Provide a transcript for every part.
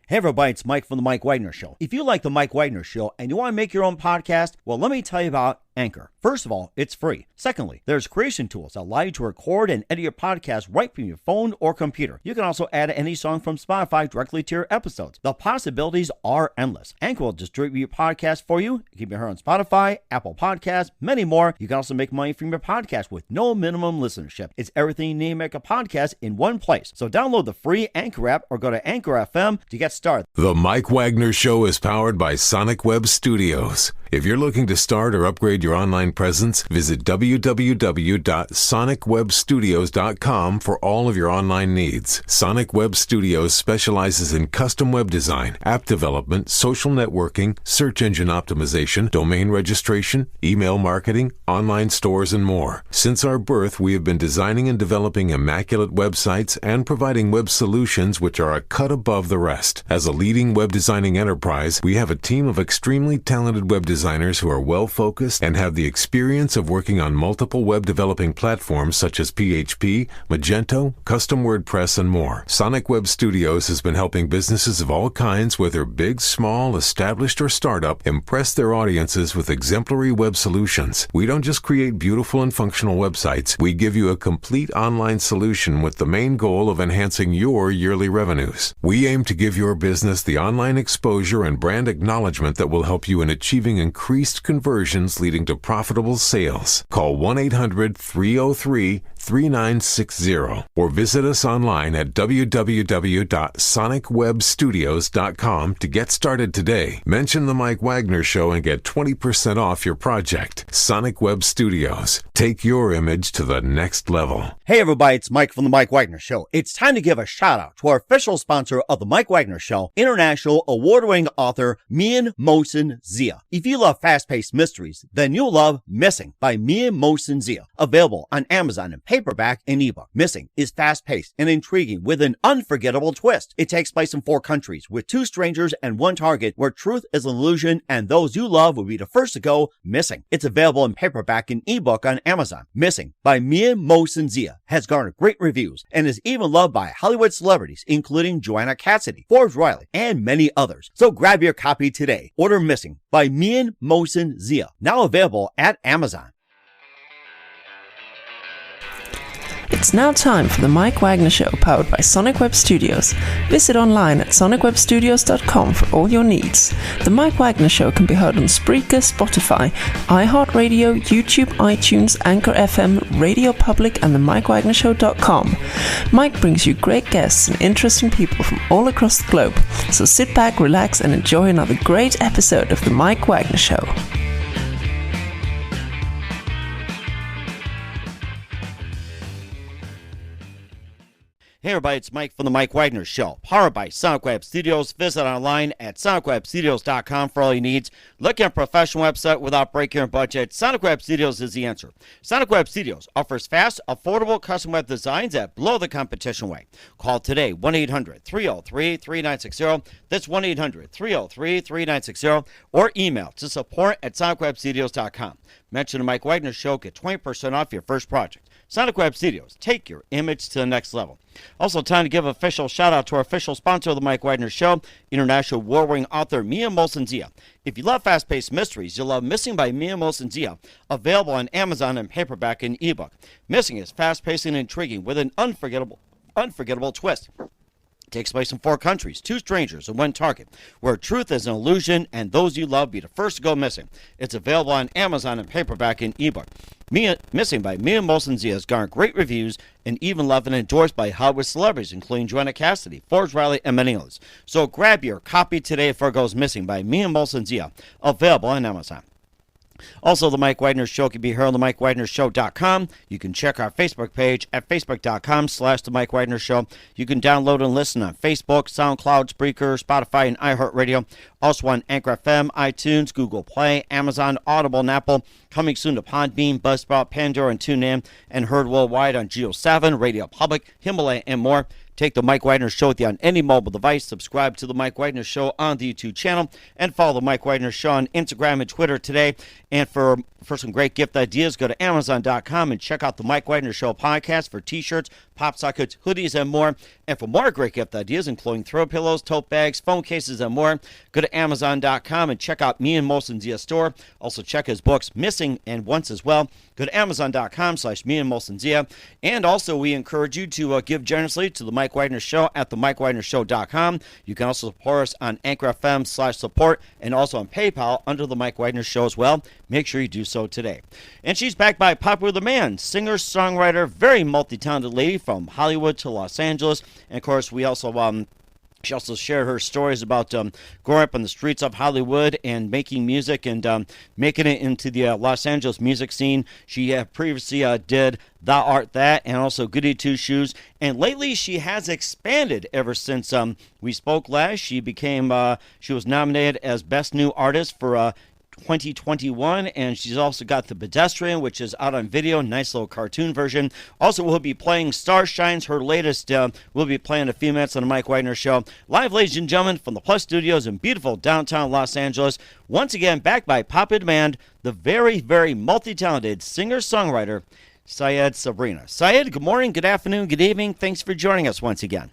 Hey everybody, it's Mike from The Mike Wagner Show. If you like The Mike Wagner Show and you want to make your own podcast, well, let me tell you about Anchor. First of all, it's free. Secondly, there's creation tools that allow you to record and edit your podcast right from your phone or computer. You can also add any song from Spotify directly to your episodes. The possibilities are endless. Anchor will distribute your podcast for you. You can be heard on Spotify, Apple Podcasts, many more. You can also make money from your podcast with no minimum listenership. It's everything you need to make a podcast in one place. So download the free Anchor app or go to Anchor FM to get started. The Mike Wagner Show is powered by Sonic Web Studios. If you're looking to start or upgrade your online presence, visit www.sonicwebstudios.com for all of your online needs. Sonic Web Studios specializes in custom web design, app development, social networking, search engine optimization, domain registration, email marketing, online stores, and more. Since our birth, we have been designing and developing immaculate websites and providing web solutions which are a cut above the rest. As a leading web designing enterprise, we have a team of extremely talented web designers who are well-focused and have the experience of working on multiple web developing platforms such as PHP, Magento, custom WordPress, and more. Sonic Web Studios has been helping businesses of all kinds, whether big, small, established, or startup, impress their audiences with exemplary web solutions. We don't just create beautiful and functional websites. We give you a complete online solution with the main goal of enhancing your yearly revenues. We aim to give your business the online exposure and brand acknowledgement that will help you in achieving increased conversions leading to profitable sales. Call 1-800-303-3960 or visit us online at www.sonicwebstudios.com to get started today. Mention The Mike Wagner Show and get 20% off your project. Sonic Web Studios. Take your image to the next level. Hey everybody, it's Mike from The Mike Wagner Show. It's time to give a shout out to our official sponsor of The Mike Wagner Show, international award-winning author Mian Mohsen Zia. If you love fast-paced mysteries, then you'll love Missing by Mian Mohsen Zia. Available on Amazon in paperback and ebook. Missing is fast-paced and intriguing with an unforgettable twist. It takes place in 4 countries with 2 strangers and 1 target where truth is an illusion and those you love will be the first to go missing. It's available in paperback and ebook on Amazon. Missing by Mian Mohsen Zia has garnered great reviews and is even loved by Hollywood celebrities including Joanna Cassidy, Forbes Riley, and many others. So grab your copy today. Order Missing by Mian Mohsen Zia, now available at Amazon. It's now time for the Mike Wagner Show, powered by Sonic Web Studios. Visit online at sonicwebstudios.com for all your needs. The Mike Wagner Show can be heard on Spreaker, Spotify, iHeartRadio, YouTube, iTunes, Anchor FM, Radio Public, and themikewagnershow.com. Mike brings you great guests and interesting people from all across the globe. So sit back, relax, and enjoy another great episode of the Mike Wagner Show. Hey everybody, it's Mike from The Mike Wagner Show, powered by Sonic Web Studios. Visit online at sonicwebstudios.com for all your needs. Looking at a professional website without breaking your budget? Sonic Web Studios is the answer. Sonic Web Studios offers fast, affordable custom web designs that blow the competition away. Call today, 1-800-303-3960. That's 1-800-303-3960. Or email to support@sonicwebstudios.com. Mention the Mike Wagner Show, get 20% off your first project. Sonic Web Studios, take your image to the next level. Also, time to give an official shout out to our official sponsor of the Mike Wagner Show, international award-winning author Mian Mohsen Zia. If you love fast-paced mysteries, you'll love Missing by Mian Mohsen Zia, available on Amazon in paperback and ebook. Missing is fast-paced and intriguing with an unforgettable twist. Takes place in 4 countries, 2 strangers, and 1 target, where truth is an illusion and those you love be the first to go missing. It's available on Amazon in paperback and ebook. Missing by Mian Mohsen Zia has garnered great reviews and even loved and endorsed by Hollywood celebrities, including Joanna Cassidy, Forbes Riley, and many others. So grab your copy today before it goes missing by Mian Mohsen Zia, available on Amazon. Also, The Mike Wagner Show can be heard on themikewagnershow.com. You can check our Facebook page at facebook.com/The Mike Wagner Show. You can download and listen on Facebook, SoundCloud, Spreaker, Spotify, and iHeartRadio. Also on Anchor FM, iTunes, Google Play, Amazon, Audible, and Apple. Coming soon to Podbean, Buzzsprout, Pandora, and TuneIn, and heard worldwide on Geo 7, Radio Public, Himalaya, and more. Take the Mike Wagner Show with you on any mobile device. Subscribe to the Mike Wagner Show on the YouTube channel, and follow the Mike Wagner Show on Instagram and Twitter today. And for some great gift ideas, go to Amazon.com and check out the Mike Wagner Show podcast for T-shirts, pop sockets, hoodies, and more. And for more great gift ideas, including throw pillows, tote bags, phone cases, and more, go to Amazon.com and check out me and Molson Zia store. Also check his books, Missing and Once, as well. Go to Amazon.com/me and Molson Zia. And also, we encourage you to give generously to the Mike Wagner Show at themikewagnershow.com. You can also support us on Anchor FM/support, and also on PayPal under the Mike Wagner Show as well. Make sure you do so today. And she's backed by popular demand, singer, songwriter, very multi-talented lady from Hollywood to Los Angeles. And of course, we also she also shared her stories about growing up on the streets of Hollywood and making music and making it into the Los Angeles music scene. She previously did Thou Art That and also Goody Two Shoes. And lately she has expanded ever since we spoke last. She was nominated as Best New Artist for 2021, and she's also got The Pedestrian, which is out on video, nice little cartoon version. Also, we'll be playing Star Shines, her latest. We'll be playing a few minutes on the Mike Wagner Show. Live, ladies and gentlemen, from the Plus Studios in beautiful downtown Los Angeles. Once again, backed by popular demand, the very, very multi-talented singer-songwriter, Sayed Sabrina. Sayed, good morning, good afternoon, good evening. Thanks for joining us once again.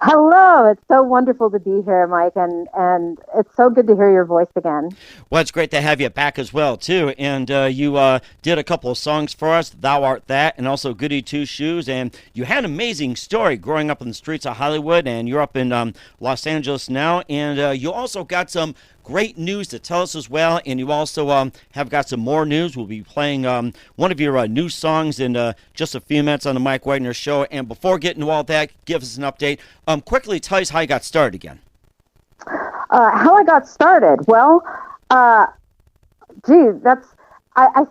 Hello, it's so wonderful to be here, Mike, and it's so good to hear your voice again. Well, it's great to have you back as well, too. And you did a couple of songs for us, Thou Art That, and also Goody Two Shoes. And you had an amazing story growing up in the streets of Hollywood, and you're up in Los Angeles now. And you also got some great news to tell us as well, and you also have got some more news. We'll be playing one of your new songs in just a few minutes on the Mike Wagner Show. And before getting to all that, give us an update. Quickly tell us how you got started again. How I got started? Well, I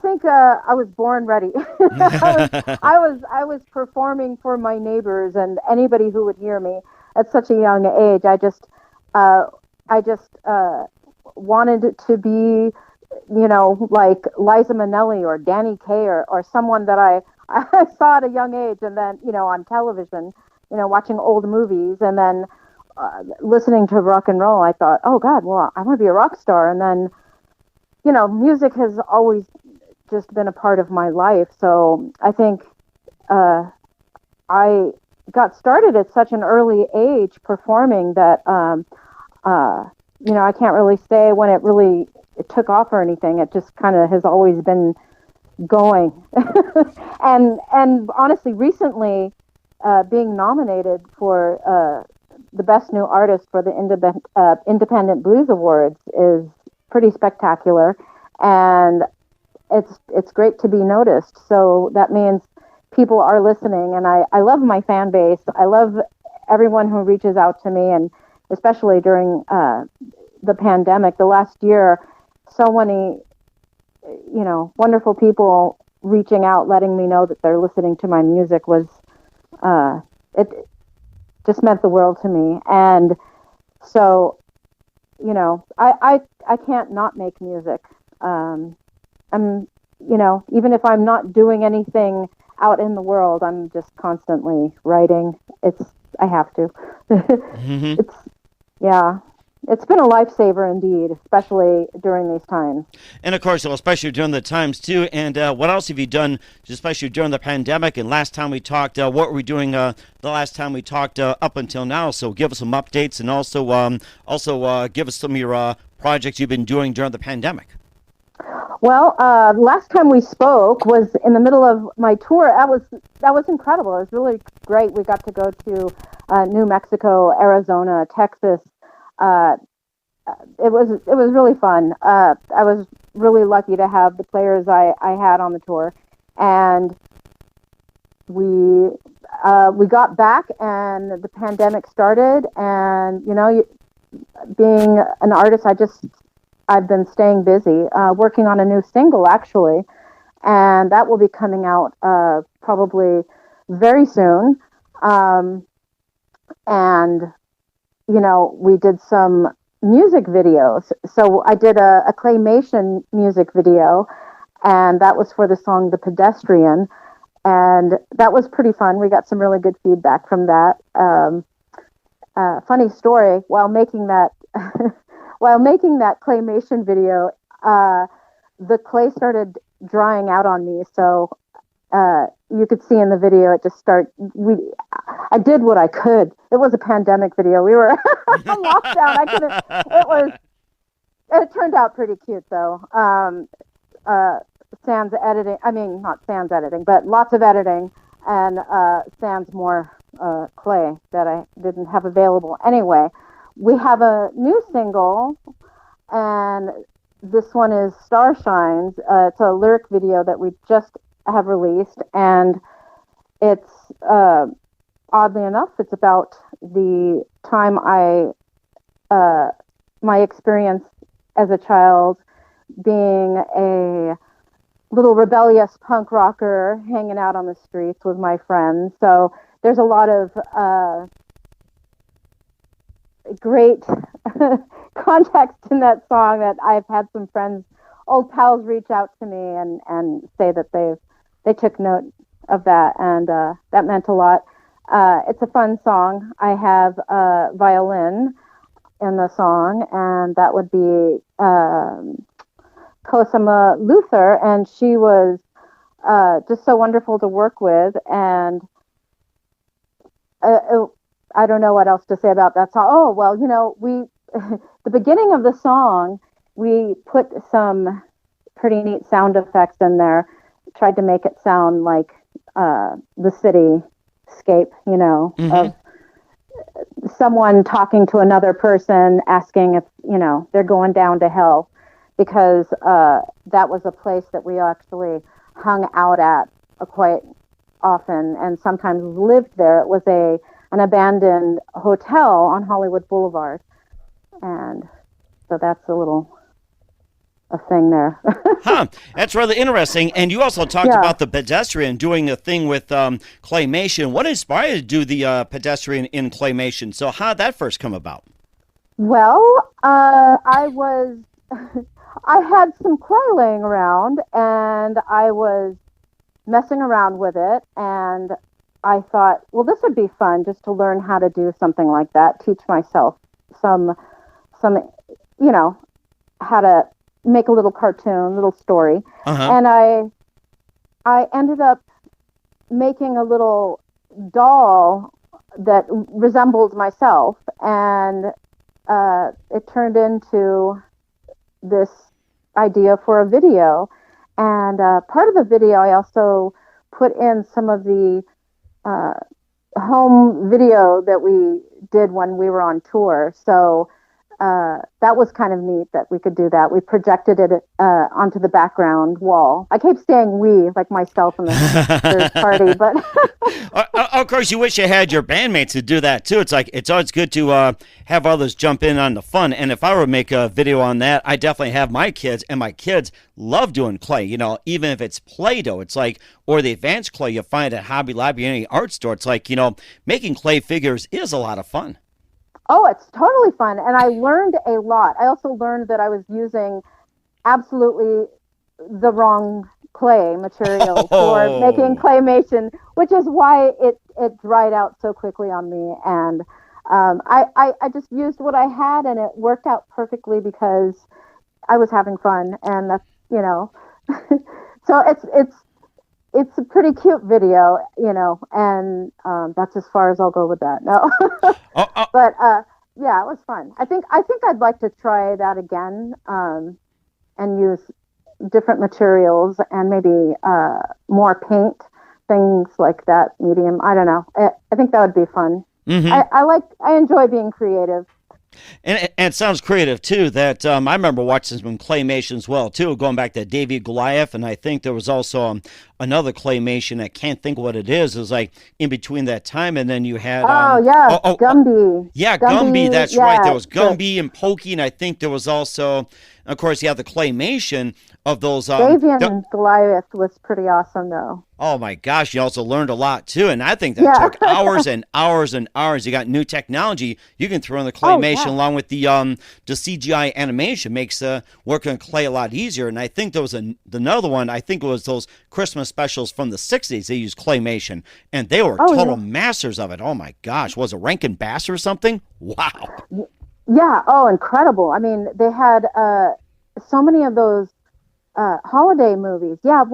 think I was born ready. I was performing for my neighbors and anybody who would hear me at such a young age. I just wanted it to be, like Liza Minnelli or Danny Kaye or someone that I saw at a young age, and then, on television, watching old movies, and then listening to rock and roll. I thought, oh God, well, I want to be a rock star. And then, music has always just been a part of my life. So I think I got started at such an early age performing that, I can't really say when it took off or anything. It just kind of has always been going. and honestly, recently, being nominated for the Best New Artist for the Independent Blues Awards is pretty spectacular, and it's great to be noticed. So that means people are listening, and I love my fan base. I love everyone who reaches out to me, and especially during the pandemic, the last year, so many, wonderful people reaching out, letting me know that they're listening to my music was, it just meant the world to me. And so, I can't not make music. I'm, even if I'm not doing anything out in the world, I'm just constantly writing. I have to. Mm-hmm. It's been a lifesaver indeed, especially during these times. And of course, especially during the times too. And what else have you done, especially during the pandemic? And last time we talked, what were we doing the last time we talked up until now? So give us some updates, and also give us some of your projects you've been doing during the pandemic. Well, last time we spoke was in the middle of my tour. That was incredible. It was really great. We got to go to New Mexico, Arizona, Texas. It was really fun. I was really lucky to have the players I had on the tour, and we got back, and the pandemic started. And being an artist, I've been staying busy, working on a new single actually, and that will be coming out probably very soon. And we did some music videos. So I did a claymation music video, and that was for the song "The Pedestrian," and that was pretty fun. We got some really good feedback from that. Funny story: while making that claymation video, the clay started drying out on me. So you could see in the video, it just I did what I could. It was a pandemic video. We were on lockdown. I couldn't. It turned out pretty cute though. Sans editing. I mean, not sans editing, but lots of editing, and sans more clay that I didn't have available. Anyway, we have a new single, and this one is Star Shines. It's a lyric video that we just have released, and it's oddly enough, it's about the time my experience as a child being a little rebellious punk rocker hanging out on the streets with my friends. So there's a lot of great context in that song that I've had some friends, old pals, reach out to me and say that they took note of that, and that meant a lot. It's a fun song. I have a violin in the song, and that would be Cosima Luther, and she was just so wonderful to work with, and I don't know what else to say about that song. Oh, well, we the beginning of the song, we put some pretty neat sound effects in there, tried to make it sound like the cityscape, Mm-hmm. of someone talking to another person, asking if, they're going down to hell, because that was a place that we actually hung out at quite often and sometimes lived there. It was an abandoned hotel on Hollywood Boulevard. And so that's a thing there. Huh. That's rather interesting. And you also talked about the pedestrian doing a thing with claymation. What inspired you to do the pedestrian in claymation? So how did that first come about? Well, I had some clay laying around, and I was messing around with it, and I thought, well, this would be fun just to learn how to do something like that, teach myself some how to make a little cartoon, little story. Uh-huh. And I ended up making a little doll that resembled myself, and it turned into this idea for a video. And part of the video, I also put in some of the home video that we did when we were on tour. So that was kind of neat that we could do that. We projected it onto the background wall. I keep saying we, like myself and the third party, but of course, you wish you had your bandmates to do that too. It's like it's always good to have others jump in on the fun. And if I were to make a video on that, I definitely have my kids, and my kids love doing clay. Even if it's Play-Doh, it's like, or the advanced clay you find at Hobby Lobby or any art store. It's like, making clay figures is a lot of fun. Oh, it's totally fun. And I learned a lot. I also learned that I was using absolutely the wrong clay material for making claymation, which is why it dried out so quickly on me. And I just used what I had, and it worked out perfectly because I was having fun. And that's, so it's a pretty cute video, and that's as far as I'll go with that. No, but yeah, it was fun. I think I'd like to try that again, and use different materials and maybe more paint, things like that, medium. I don't know. I think that would be fun. Mm-hmm. I enjoy being creative. And it sounds creative, too, that I remember watching some claymation as well, too, going back to Davy Goliath, and I think there was also another claymation, I can't think what it is. It was like in between that time, and then you had... Gumby. Yeah, Gumby, that's right. There was Gumby and Pokey, and I think there was also, of course, you have the claymation of those. Davian and Goliath was pretty awesome, though. Oh my gosh, you also learned a lot too, and I think that took hours and hours and hours. You got new technology you can throw in the claymation along with the CGI animation makes working on clay a lot easier. And I think there was another one. I think it was those Christmas specials from the '60s. They used claymation, and they were total masters of it. Oh my gosh, was it Rankin Bass or something? Wow. Yeah. Oh, incredible. I mean, they had so many of those holiday movies. Yeah.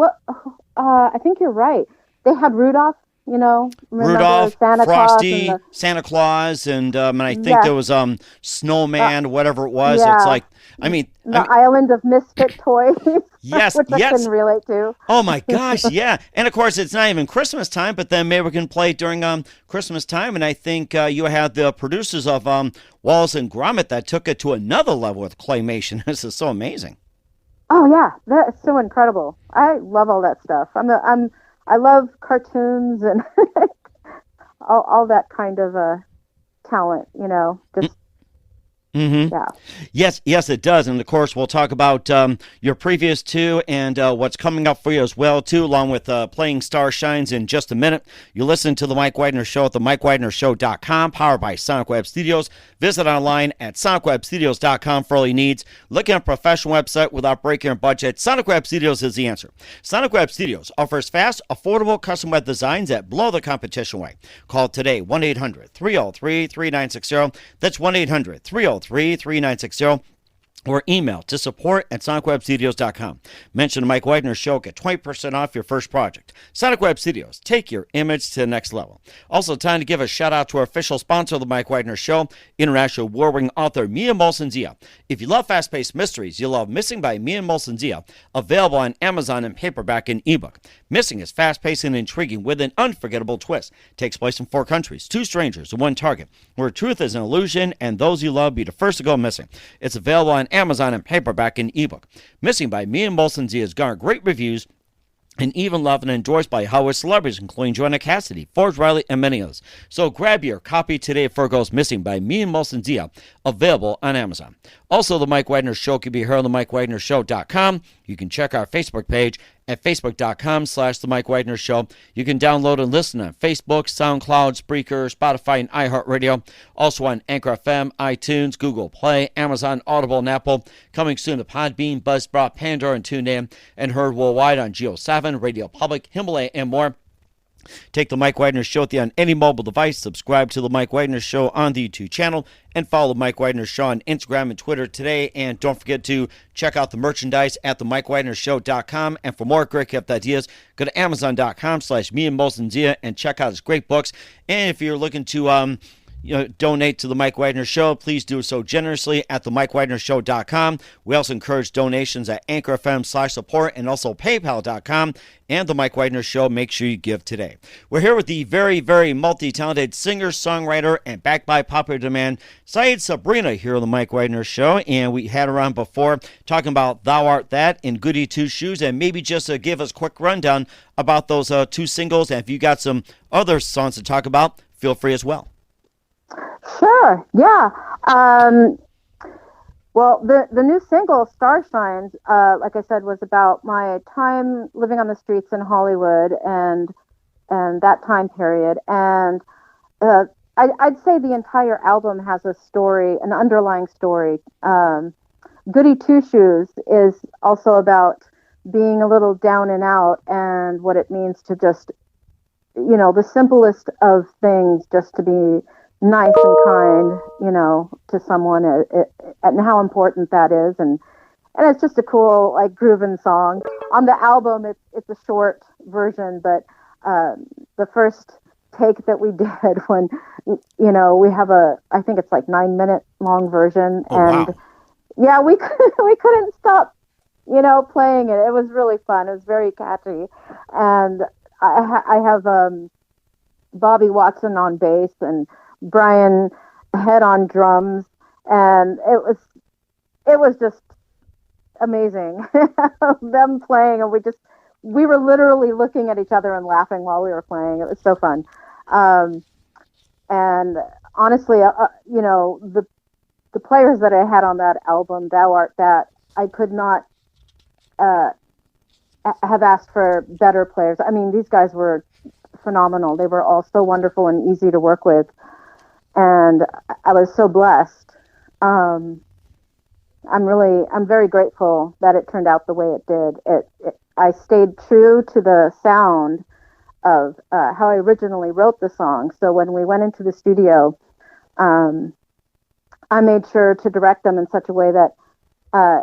I think you're right. They had Rudolph, Rudolph, Santa Frosty, Claus Santa Claus, and I think there was Snowman, whatever it was. Yeah. It's like, the Island of Misfit Toys. Yes, which I can relate to. Oh my gosh, yeah. And of course, it's not even Christmas time, but then maybe we can play during Christmas time. And I think you had the producers of Wallace and Gromit that took it to another level with claymation. This is so amazing. Oh yeah, that's so incredible. I love all that stuff. I love cartoons and all that kind of talent. Just Mm-hmm. Yeah. Yes, it does. And of course, we'll talk about your previous two and what's coming up for you as well, too, along with playing Star Shines in just a minute. You listen to The Mike Wagner Show at themikewagnershow.com, powered by Sonic Web Studios. Visit online at sonicwebstudios.com for all your needs. Looking at a professional website without breaking your budget, Sonic Web Studios is the answer. Sonic Web Studios offers fast, affordable custom web designs that blow the competition away. Call today, 1-800-303-3960. That's 1-800-303-3960. Or email to support@sonicwebstudios.com. Mention the Mike Wagner Show. Get 20% off your first project. Sonic Web Studios. Take your image to the next level. Also, time to give a shout out to our official sponsor of the Mike Wagner Show, international award-winning author Mia Molson-Zia. If you love fast-paced mysteries, you'll love Missing by Mia Molson-Zia, available on Amazon in paperback and ebook. Missing is fast-paced and intriguing with an unforgettable twist. Takes place in 4 countries, 2 strangers, and 1 target, where truth is an illusion and those you love be the first to go missing. It's available on Amazon in paperback and ebook. Missing by Mia Molson-Zia has garnered great reviews and even loved and endorsed by Hollywood celebrities, including Joanna Cassidy, Forbes Riley, and many others. So grab your copy today before it goes missing by Mia Molson-Zia, available on Amazon. Also, The Mike Wagner Show can be heard on themikewagnershow.com. You can check our Facebook page at facebook.com/The Mike Wagner Show. You can download and listen on Facebook, SoundCloud, Spreaker, Spotify, and iHeartRadio. Also on Anchor FM, iTunes, Google Play, Amazon, Audible, and Apple. Coming soon to Podbean, Buzzsprout, Pandora, and TuneIn. And heard worldwide on Geo7, Radio Public, Himalaya, and more. Take The Mike Wagner Show with you on any mobile device. Subscribe to The Mike Wagner Show on the YouTube channel. And follow The Mike Wagner Show on Instagram and Twitter today. And don't forget to check out the merchandise at themikewagnershow.com. And for more great gift ideas, go to amazon.com/Mia Molson-Zia and check out his great books. And if you're looking to donate to The Mike Wagner Show, please do so generously at themikewagnershow.com. We also encourage donations at Anchor FM/support and also PayPal.com. And The Mike Wagner Show, make sure you give today. We're here with the very, very multi-talented singer, songwriter, and backed by popular demand, Sayed Sabrina here on The Mike Wagner Show. And we had her on before talking about Thou Art That and Goody Two Shoes. And maybe just give us a quick rundown about those 2 singles. And if you got some other songs to talk about, feel free as well. Sure. Yeah. Well, the new single "Star Shines," like I said, was about my time living on the streets in Hollywood and that time period. And I'd say the entire album has a story, an underlying story. "Goody Two Shoes" is also about being a little down and out and what it means to just, the simplest of things, just to be nice and kind, to someone, and how important that is, and it's just a cool, grooving song. On the album, it's a short version, but the first take that we did when, we have I think it's 9-minute long version, and wow. Yeah, we couldn't stop, playing it. It was really fun. It was very catchy, and I have Bobby Watson on bass and Brian Head on drums, and it was just amazing. Them playing, and we were literally looking at each other and laughing while we were playing. It was so fun. And honestly, the players that I had on that album, Thou Art That, I could not have asked for better players. I mean, these guys were phenomenal. They were all so wonderful and easy to work with, and I was so blessed. Um, I'm very grateful that it turned out the way it did. I stayed true to the sound of how I originally wrote the song. So when we went into the studio, um, I made sure to direct them in such a way that uh,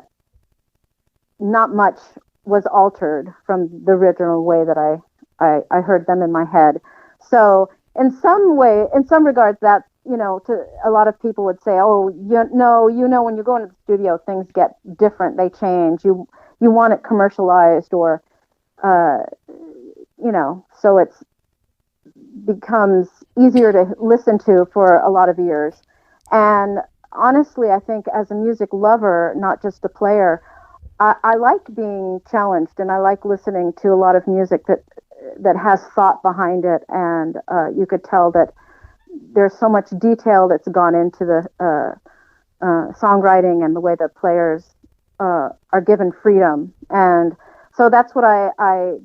not much was altered from the original way that I heard them in my head. So in some regards, that, to a lot of people would say, oh, when you go into the studio, things get different, they change. You want it commercialized, or uh, so it's becomes easier to listen to for a lot of ears. And honestly, I think as a music lover, not just a player, I like being challenged, and I like listening to a lot of music that has thought behind it, and you could tell that there's so much detail that's gone into the songwriting and the way that players are given freedom. And so that's what I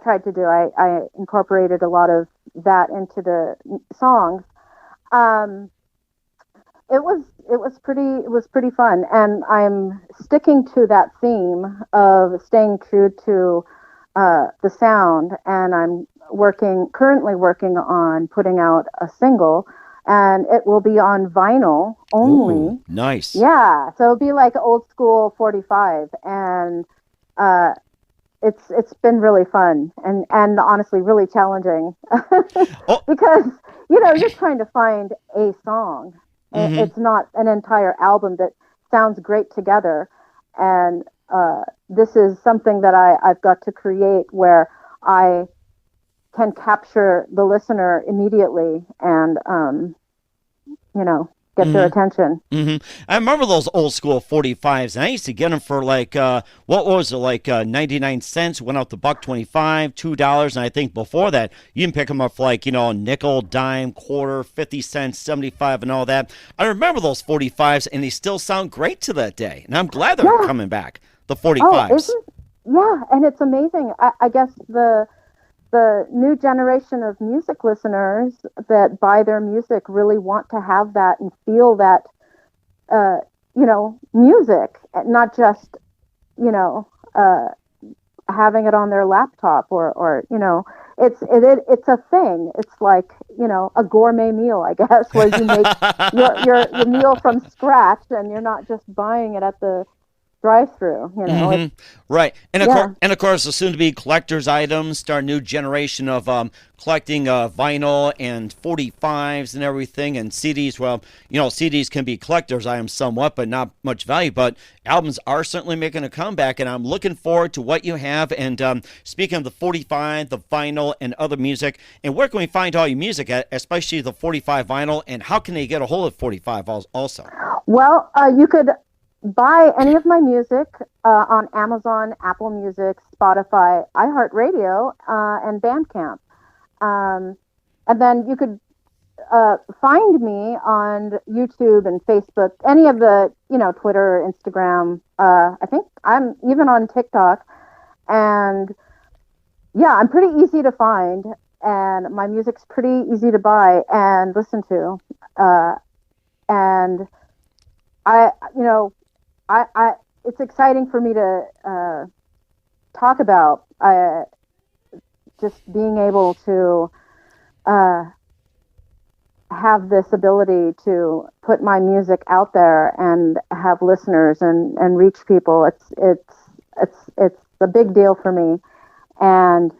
tried to do. I incorporated a lot of that into the songs. Um, it was pretty fun, and I'm sticking to that theme of staying true to the sound. And I'm currently working on putting out a single, and it will be on vinyl only. Ooh, nice. Yeah, so it'll be like old school 45, and uh, it's been really fun, and honestly really challenging Oh, because you're trying to find a song. mm-hmm. It's not an entire album that sounds great together, and this is something that I've got to create where I can capture the listener immediately, and get their attention. I remember those old school 45s, and I used to get them for like, what was it, like 99 cents, went out to $1.25, $2, and I think before that, you can pick them up for like, nickel, dime, quarter, 50 cents, 75, and all that. I remember those 45s, and they still sound great to that day, and I'm glad they're Yeah. coming back, the Oh, 45s. yeah, and it's amazing. I guess the new generation of music listeners that buy their music really want to have that and feel that, music, not just, uh, having it on their laptop, or it's a thing. It's like, a gourmet meal, I guess, where you make your meal from scratch, and you're not just buying it at the drive-through. Right, and Yeah. of course, the soon-to-be collector's items start a new generation of collecting vinyl and 45s and everything, and CDs. Well, CDs can be collector's items somewhat, but not much value. But albums are certainly making a comeback, and I'm looking forward to what you have. And speaking of the 45, the vinyl, and other music, and where can we find all your music at, especially the 45 vinyl, and how can they get a hold of 45 also? Well, you could buy any of my music on Amazon, Apple Music, Spotify, iHeartRadio, and Bandcamp. And then you could find me on YouTube and Facebook, any of the, Twitter, Instagram. I think I'm even on TikTok. And yeah, I'm pretty easy to find, and my music's pretty easy to buy and listen to. And I, it's exciting for me to talk about just being able to have this ability to put my music out there and have listeners and reach people. It's a big deal for me, and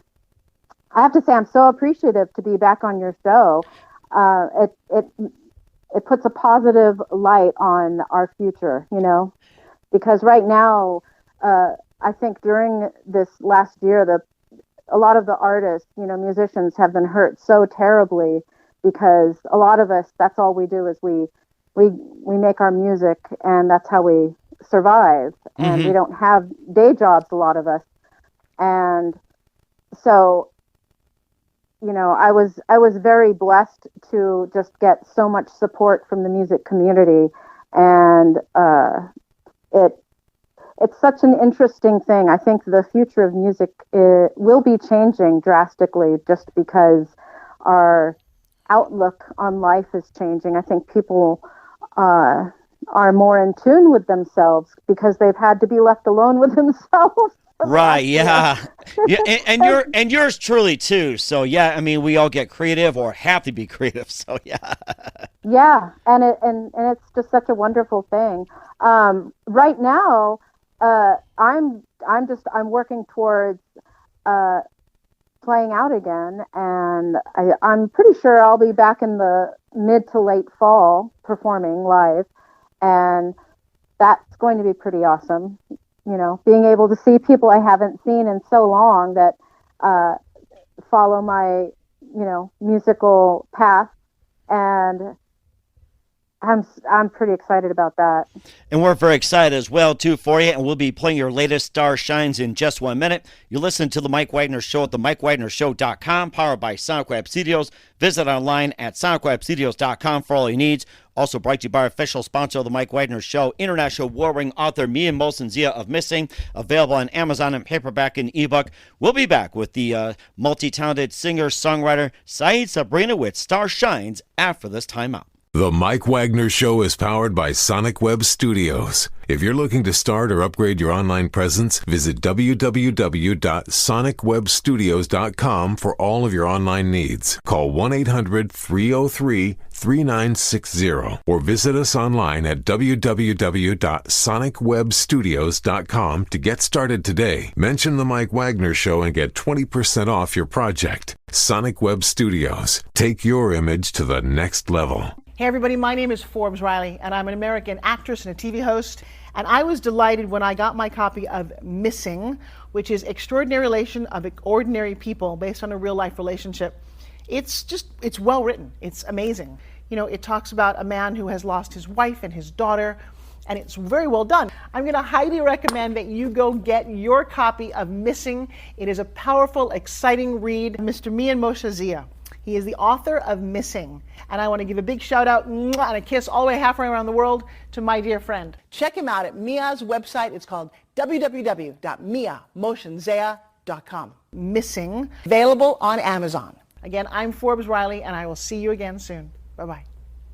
I have to say I'm so appreciative to be back on your show. It puts a positive light on our future, because right now, I think during this last year, a lot of the artists, musicians, have been hurt so terribly, because a lot of us, that's all we do is we make our music, and that's how we survive, and we don't have day jobs, a lot of us. And so, I was very blessed to just get so much support from the music community, and it it's such an interesting thing. I think the future of music will be changing drastically just because our outlook on life is changing. I think people are more in tune with themselves because they've had to be left alone with themselves. Right, yeah. Yeah, and yours truly too. So yeah, I mean, we all get creative or have to be creative. So yeah. Yeah, and it's just such a wonderful thing. Right now, I'm working towards playing out again, and I'm pretty sure I'll be back in the mid to late fall performing live, and that's going to be pretty awesome. You know, being able to see people I haven't seen in so long that follow my, musical path, and I'm pretty excited about that. And we're very excited as well, too, for you. And we'll be playing your latest Star Shines in just 1 minute. You listen to The Mike Wagner Show at themikewagnershow.com, powered by Sonic Web Studios. Visit online at sonicwebstudios.com for all your needs. Also brought to you by our official sponsor of The Mike Wagner Show, international war-ring author Mia Mohsen-Zia of Missing, available on Amazon in paperback and ebook. We'll be back with the multi-talented singer-songwriter Sayed Sabrina with Star Shines after this timeout. The Mike Wagner Show is powered by Sonic Web Studios. If you're looking to start or upgrade your online presence, visit www.sonicwebstudios.com for all of your online needs. Call 1-800-303-3960 or visit us online at www.sonicwebstudios.com to get started today. Mention The Mike Wagner Show and get 20% off your project. Sonic Web Studios. Take your image to the next level. Hey everybody, my name is Forbes Riley, and I'm an American actress and a TV host. And I was delighted when I got my copy of Missing, which is Extraordinary Relation of Ordinary People based on a real life relationship. It's well written. It's amazing. You know, it talks about a man who has lost his wife and his daughter, and it's very well done. I'm going to highly recommend that you go get your copy of Missing. It is a powerful, exciting read. Mr. Mia Mohsen-Zia. He is the author of Missing. And I want to give a big shout out and a kiss all the way halfway around the world to my dear friend. Check him out at Mia's website. It's called www.miamohsenzia.com. Missing, available on Amazon. Again, I'm Forbes Riley, and I will see you again soon. Bye-bye.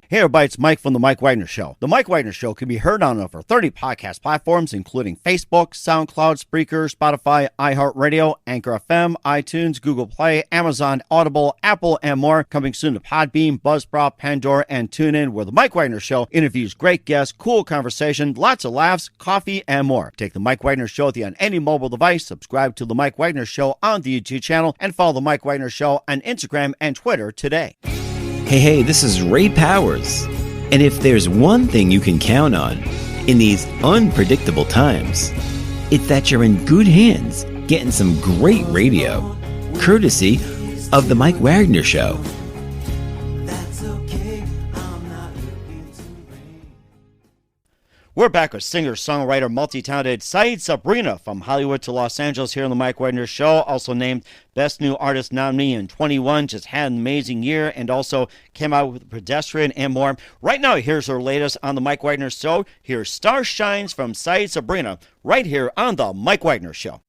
Hey everybody, it's Mike from The Mike Wagner Show. The Mike Wagner Show can be heard on over 30 podcast platforms, including Facebook, SoundCloud, Spreaker, Spotify, iHeartRadio, Anchor FM, iTunes, Google Play, Amazon, Audible, Apple, and more. Coming soon to Podbean, Buzzsprout, Pandora, and TuneIn, where The Mike Wagner Show interviews great guests, cool conversation, lots of laughs, coffee, and more. Take The Mike Wagner Show with you on any mobile device. Subscribe to The Mike Wagner Show on the YouTube channel, and follow The Mike Wagner Show on Instagram and Twitter today. Hey, this is Ray Powers. And if there's one thing you can count on in these unpredictable times, it's that you're in good hands getting some great radio, courtesy of The Mike Wagner Show. We're back with singer-songwriter, multi-talented Sayed Sabrina from Hollywood to Los Angeles here on The Mike Wagner Show. Also named Best New Artist nominee in 21. Just had an amazing year and also came out with Pedestrian and more. Right now, here's her latest on The Mike Wagner Show. Here's Star Shines from Sayed Sabrina right here on The Mike Wagner Show.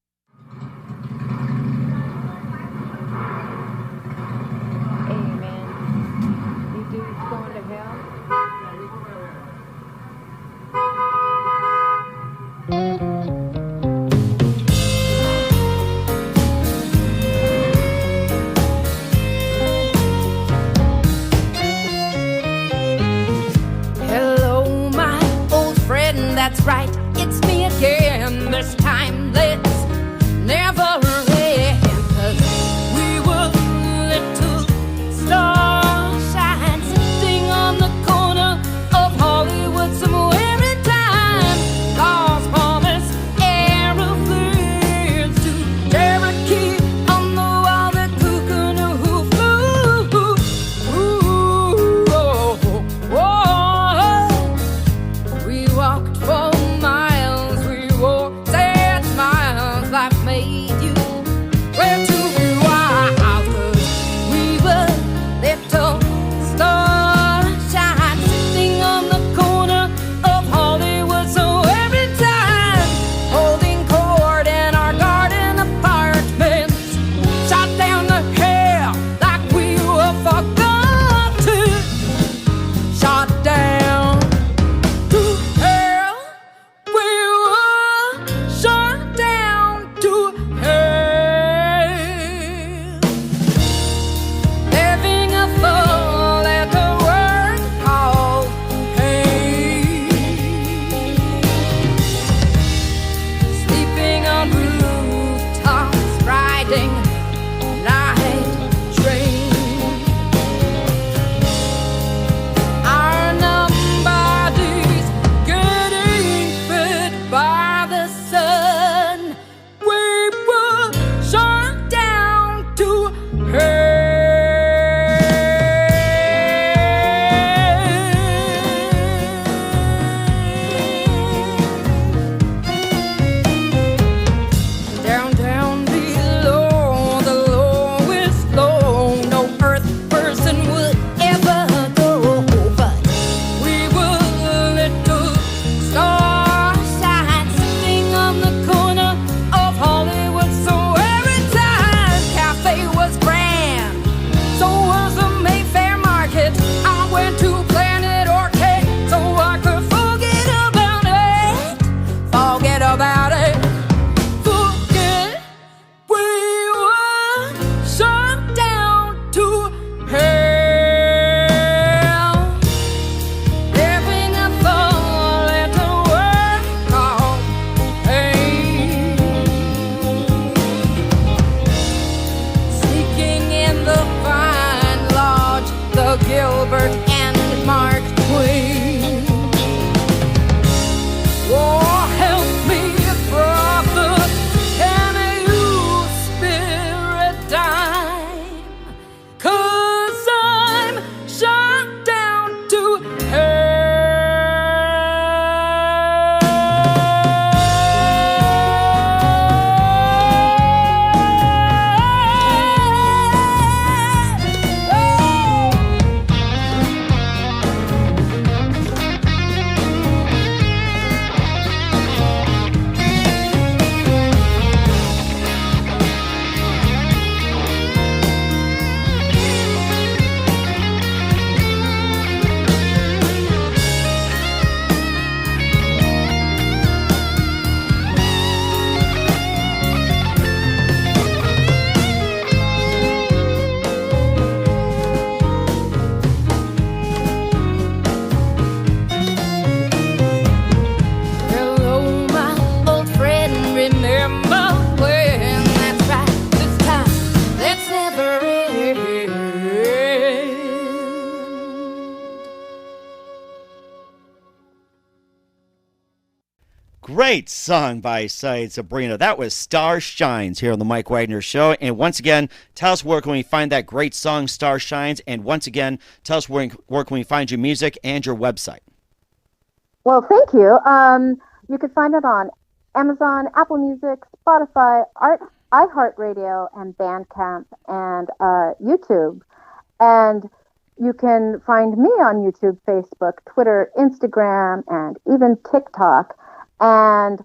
That's right, it's me again. This time let's never end, 'cause we were little starshine sitting on the corner of Hollywood somewhere in time. Cars promised aeroplanes to Cherokee on the wild that cuckoo who flew. Ooh, oh, oh, oh. We walked for miles Great song by Sayed Sabrina. That was Star Shines here on the Mike Wagner Show. And once again, tell us where can we find that great song, Star Shines. And once again, tell us where can we find your music and your website. Well, thank you. You can find it on Amazon, Apple Music, Spotify, iHeartRadio, and Bandcamp, and YouTube. And you can find me on YouTube, Facebook, Twitter, Instagram, and even TikTok. And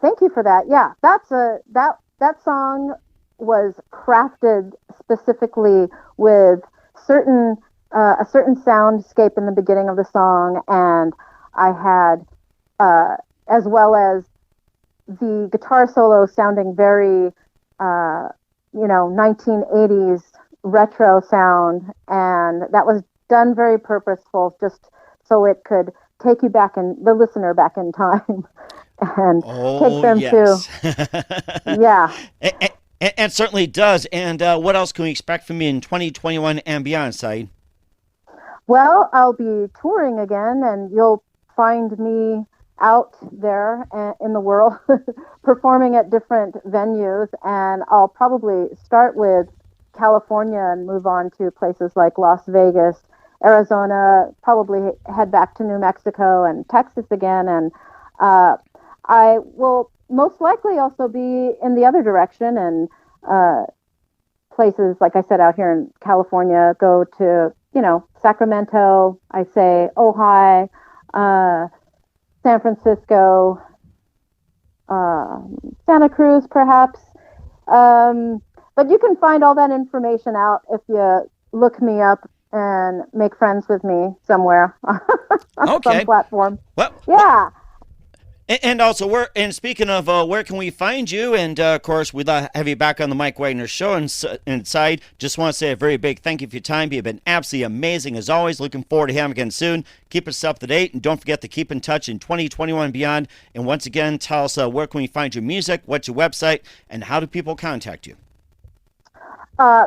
thank you for that. Yeah, that song was crafted specifically with a certain soundscape in the beginning of the song, and I had as well as the guitar solo sounding very 1980s retro sound, and that was done very purposeful, just so it could take you back in the listener back in time and take them to yeah. And certainly does. And what else can we expect from you in 2021 and beyond, Sayed? Well, I'll be touring again, and you'll find me out there in the world performing at different venues, and I'll probably start with California and move on to places like Las Vegas, Arizona, probably head back to New Mexico and Texas again. And I will most likely also be in the other direction, and places, like I said, out here in California, go to, Sacramento, I say Ojai, San Francisco, Santa Cruz, perhaps. But you can find all that information out if you look me up and make friends with me somewhere on some platform. Well, yeah. And also, speaking of where can we find you? And of course, we'd have you back on the Mike Wagner Show. And Sayed, just want to say a very big thank you for your time. You've been absolutely amazing as always. Looking forward to having you again soon. Keep us up to date, and don't forget to keep in touch in 2021 and beyond. And once again, tell us where can we find your music, what's your website, and how do people contact you?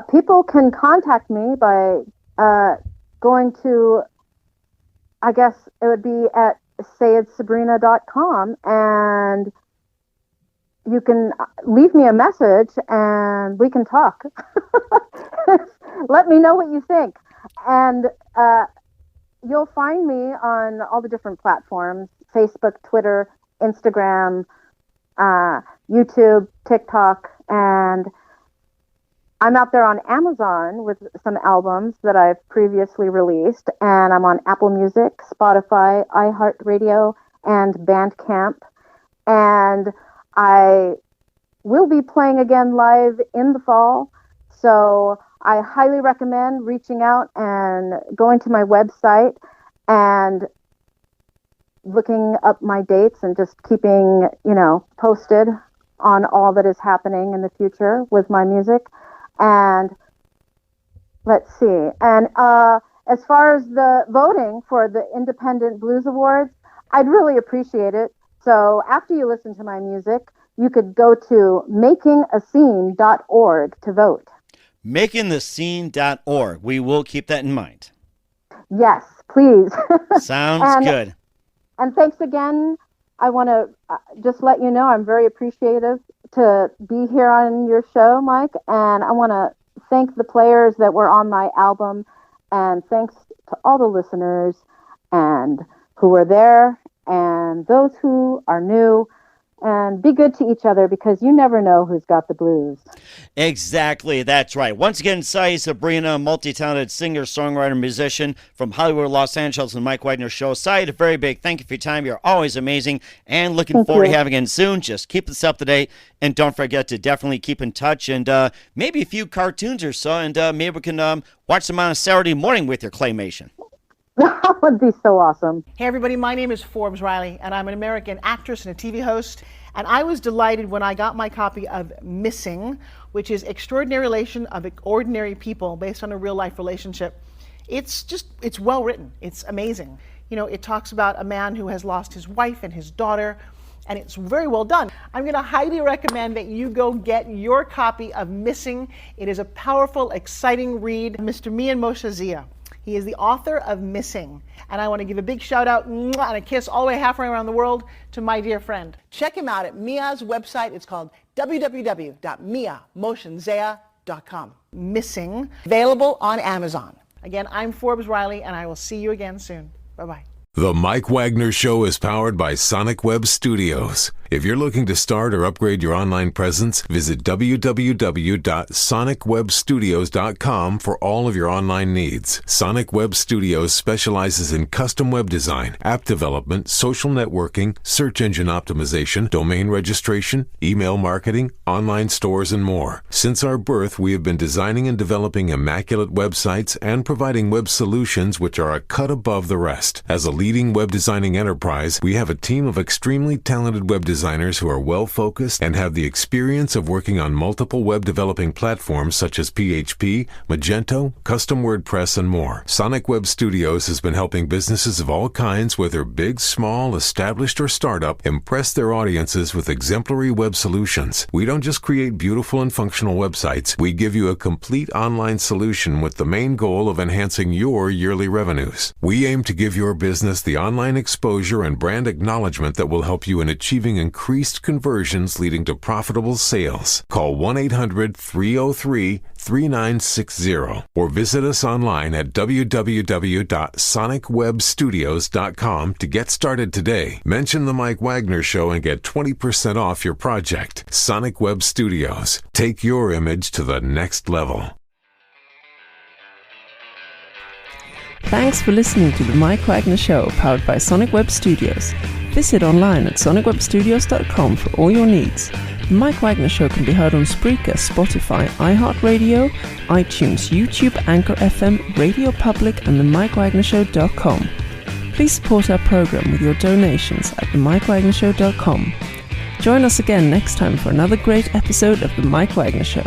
People can contact me by going to, I guess it would be at sayedsabrina.com, and you can leave me a message and we can talk. Let me know what you think. And you'll find me on all the different platforms: Facebook, Twitter, Instagram, YouTube, TikTok, and I'm out there on Amazon with some albums that I've previously released, and I'm on Apple Music, Spotify, iHeartRadio, and Bandcamp. And I will be playing again live in the fall, so I highly recommend reaching out and going to my website and looking up my dates and just keeping, posted on all that is happening in the future with my music. And let's see. And as far as the voting for the Independent Blues Awards, I'd really appreciate it. So after you listen to my music, you could go to makingascene.org to vote. Makingthescene.org. We will keep that in mind. Yes, please. Sounds good. And thanks again. I want to just let you know I'm very appreciative to be here on your show, Mike, and I want to thank the players that were on my album, and thanks to all the listeners and who were there and those who are new. And be good to each other, because you never know who's got the blues. Exactly, that's right. Once again, Sayed Sabrina, multi-talented singer, songwriter, musician from Hollywood, Los Angeles, and Mike Wagner Show. Sayed, a very big thank you for your time. You're always amazing, and looking forward to having you again soon. Just keep this up to date, and don't forget to definitely keep in touch, and maybe a few cartoons or so, and maybe we can watch them on a Saturday morning with your claymation. That would be so awesome. Hey everybody, my name is Forbes Riley, and I'm an American actress and a TV host. And I was delighted when I got my copy of Missing, which is Extraordinary Relation of Ordinary People based on a real life relationship. It's well written. It's amazing. It talks about a man who has lost his wife and his daughter, and it's very well done. I'm going to highly recommend that you go get your copy of Missing. It is a powerful, exciting read. Mr. Mian Moshe Zia. He is the author of Missing. And I want to give a big shout out and a kiss all the way halfway around the world to my dear friend. Check him out at Mia's website. It's called www.miamotionzea.com. Missing, available on Amazon. Again, I'm Forbes Riley, and I will see you again soon. Bye-bye. The Mike Wagner Show is powered by Sonic Web Studios. If you're looking to start or upgrade your online presence, visit www.sonicwebstudios.com for all of your online needs. Sonic Web Studios specializes in custom web design, app development, social networking, search engine optimization, domain registration, email marketing, online stores, and more. Since our birth, we have been designing and developing immaculate websites and providing web solutions which are a cut above the rest. As a leading web designing enterprise, we have a team of extremely talented web designers who are well-focused and have the experience of working on multiple web developing platforms such as PHP, Magento, custom WordPress, and more. Sonic Web Studios has been helping businesses of all kinds, whether big, small, established, or startup, impress their audiences with exemplary web solutions. We don't just create beautiful and functional websites. We give you a complete online solution with the main goal of enhancing your yearly revenues. We aim to give your business the online exposure and brand acknowledgement that will help you in achieving increased conversions leading to profitable sales. Call 1-800-303-3960 or visit us online at www.sonicwebstudios.com to get started today. Mention the Mike Wagner Show and get 20% off your project. Sonic Web Studios. Take your image to the next level. Thanks for listening to the Mike Wagner Show, powered by Sonic Web Studios. Visit online at sonicwebstudios.com for all your needs. The Mike Wagner Show can be heard on Spreaker, Spotify, iHeartRadio, iTunes, YouTube, Anchor FM, Radio Public, and themikewagnershow.com. Please support our program with your donations at themikewagnershow.com. Join us again next time for another great episode of The Mike Wagner Show.